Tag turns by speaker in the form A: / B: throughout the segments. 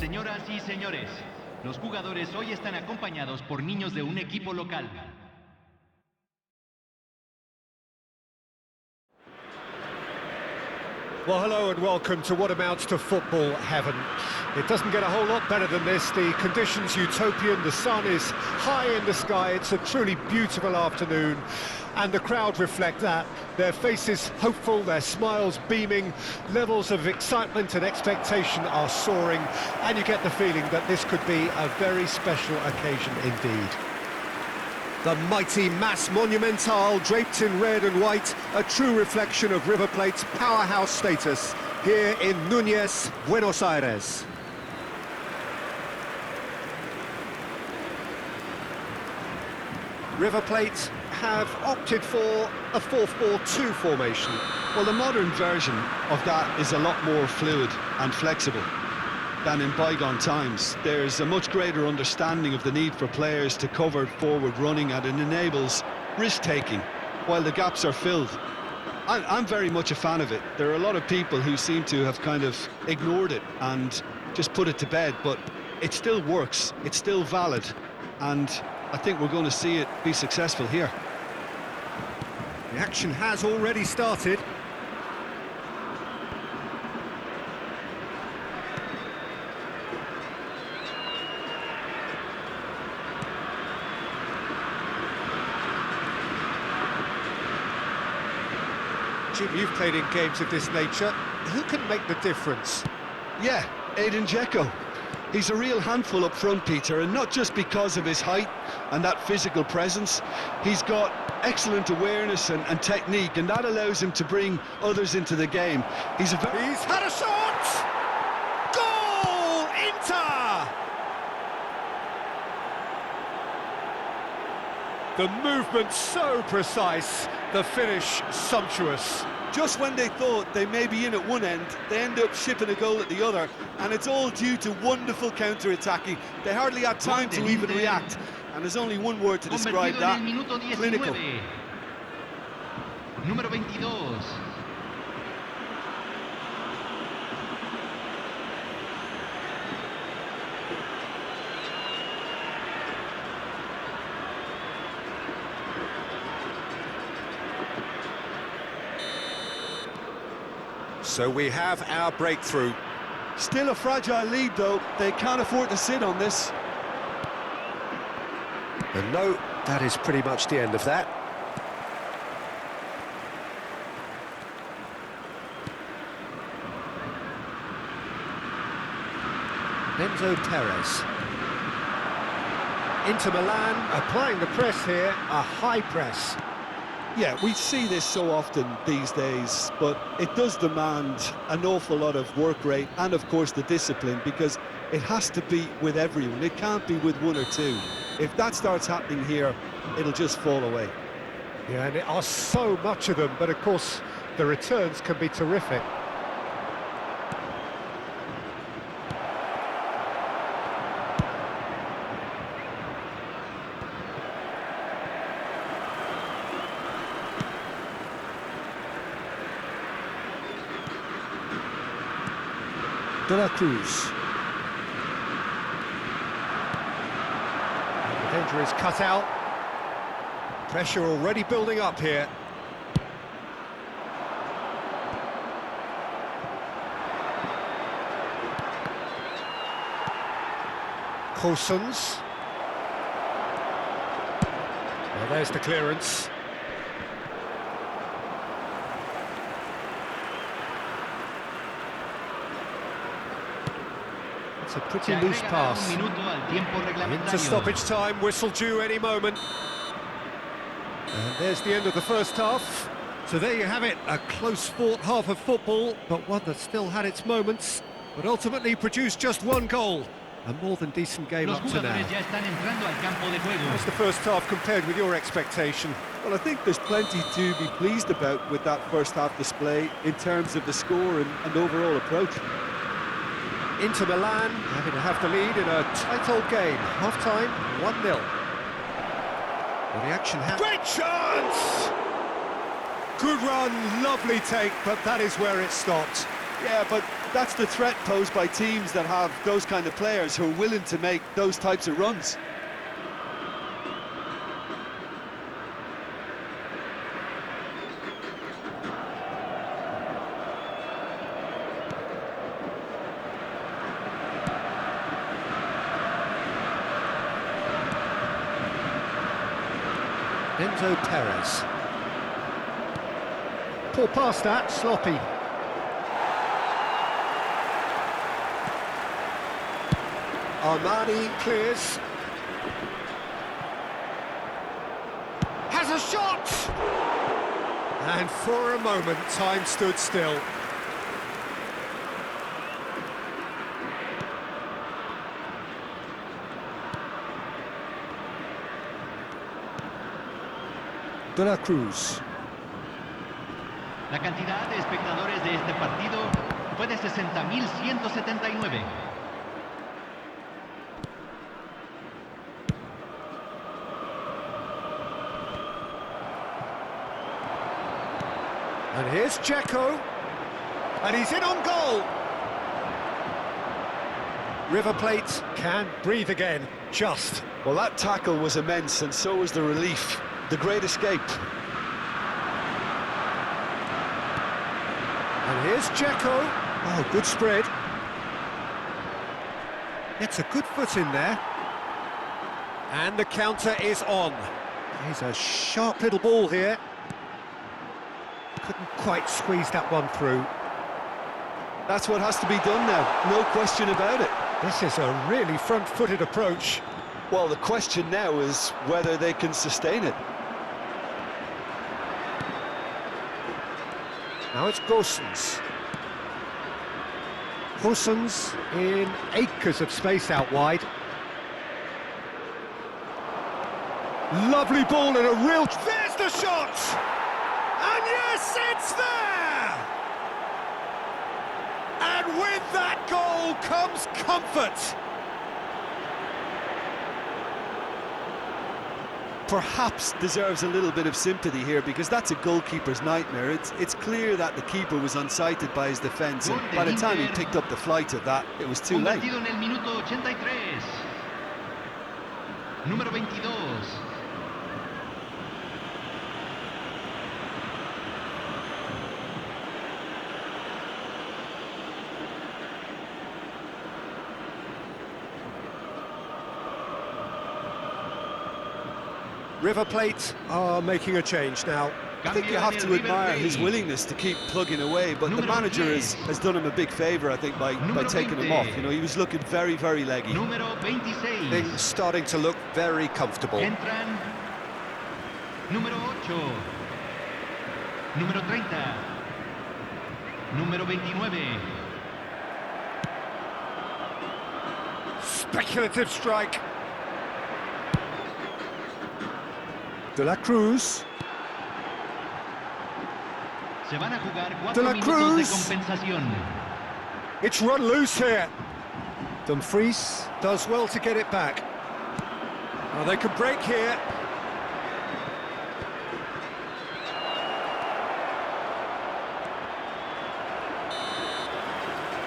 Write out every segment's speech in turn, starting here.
A: Señoras y señores, los jugadores hoy están acompañados por niños de un equipo local.
B: Well, hello and welcome to what amounts to football heaven. It doesn't get a whole lot better than this. The conditions utopian, the sun is high in the sky, it's a truly beautiful afternoon, and the crowd reflect that. Their faces hopeful, their smiles beaming, levels of excitement and expectation are soaring, and you get the feeling that this could be a very special occasion indeed. The mighty Mass Monumental, draped in red and white, a true reflection of River Plate's powerhouse status here in Núñez, Buenos Aires. River Plate have opted for a 4-4-2 formation.
C: Well, the modern version of that is a lot more fluid and flexible than in bygone times. There's a much greater understanding of the need for players to cover forward running, and it enables risk-taking while the gaps are filled. I'm very much a fan of it. There are a lot of people who seem to have kind of ignored it and just put it to bed, but it still works, it's still valid, and I think we're going to see it be successful here.
B: The action has already started. Jim, you've played in games of this nature. Who can make the difference?
C: Yeah, Aiden Dzeko. He's a real handful up front, Peter, and not just because of his height and that physical presence. He's got excellent awareness and technique, and that allows him to bring others into the game.
B: He's had a shot! Goal! Inter! The movement so precise, the finish sumptuous.
D: Just when they thought they may be in at one end, they end up shipping a goal at the other, and it's all due to wonderful counter-attacking. They hardly had time to even react, and there's only one word to describe that: clinical.
A: Número 22.
B: So we have our breakthrough.
D: Still a fragile lead, though. They can't afford to sit on this.
B: And no, that is pretty much the end of that. Enzo Perez. Inter Milan applying the press here, a high press.
D: Yeah, we see this so often these days, but it does demand an awful lot of work rate and, of course, the discipline, because it has to be with everyone. It can't be with one or two. If that starts happening here, it'll just fall away.
B: Yeah, and there are so much of them, but of course, the returns can be terrific. De la Cruz. The danger is cut out. Pressure already building up here. Coulsons. Well, there's the clearance. It's a pretty loose pass. Into stoppage time, whistle due any moment. And there's the end of the first half. So there you have it, a close-fought half of football, but one that still had its moments, but ultimately produced just one goal. A more than decent game up to now. How's the first half compared with your expectation?
D: Well, I think there's plenty to be pleased about with that first half display in terms of the score and overall approach.
B: Inter Milan having to have the lead in a tight old game. Half-time, 1-0. Well, the action happened. Great chance! Good run, lovely take, but that is where it stopped.
D: Yeah, but that's the threat posed by teams that have those kind of players who are willing to make those types of runs.
B: Enzo Perez. Poor pass that, sloppy. Armani clears. Has a shot! And for a moment, time stood still. De la Cruz.
A: La cantidad de espectadores de este partido fue de 60.179.
B: And here's Checo. And he's in on goal. River Plate can breathe again, just.
D: Well, that tackle was immense, and so was the relief. The great escape.
B: And here's Checo. Oh, good spread. It's a good foot in there. And the counter is on. He's a sharp little ball here. Couldn't quite squeeze that one through.
D: That's what has to be done now, no question about it.
B: This is a really front-footed approach.
D: Well, the question now is whether they can sustain it.
B: Now it's Goossens. Goossens in acres of space out wide. Lovely ball and a real... There's the shot! And yes, it's there! And with that goal comes comfort.
D: Perhaps deserves a little bit of sympathy here, because that's a goalkeeper's nightmare. It's clear that the keeper was unsighted by his defence, and by the time he picked up the flight of that, it was too late.
A: Convertido en el minuto 83. Número 22.
B: River Plate are making a change now.
D: I think you have to admire his willingness to keep plugging away, but the manager has done him a big favour, I think, by taking him off. You know, he was looking very, very leggy.
A: Número 26.
B: Things starting to look very comfortable.
A: Entran. Número 8. Número 30. Número 29.
B: Speculative strike. De la Cruz.
A: Se van a jugar 4
B: De la
A: minutos
B: Cruz.
A: de compensación.
B: It's run loose here. Dumfries does well to get it back. Oh, they could break here.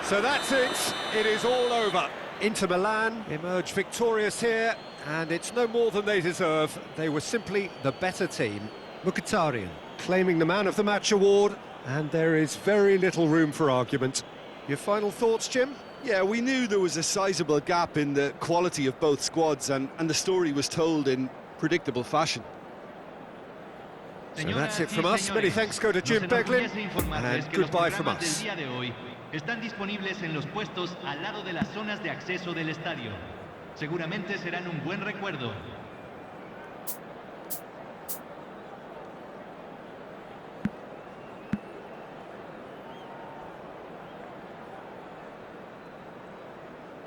B: So that's it. It is all over. Inter Milan emerge victorious here, and it's no more than they deserve. They were simply the better team. Mkhitaryan claiming the Man of the Match award, and there is very little room for argument. Your final thoughts, Jim?
D: Yeah, we knew there was a sizable gap in the quality of both squads, and the story was told in predictable fashion.
B: So that's it from us. Many thanks go to Jim Beglin, and goodbye from us.
A: Están disponibles en los puestos al lado de las zonas de acceso del estadio. Seguramente serán un buen recuerdo.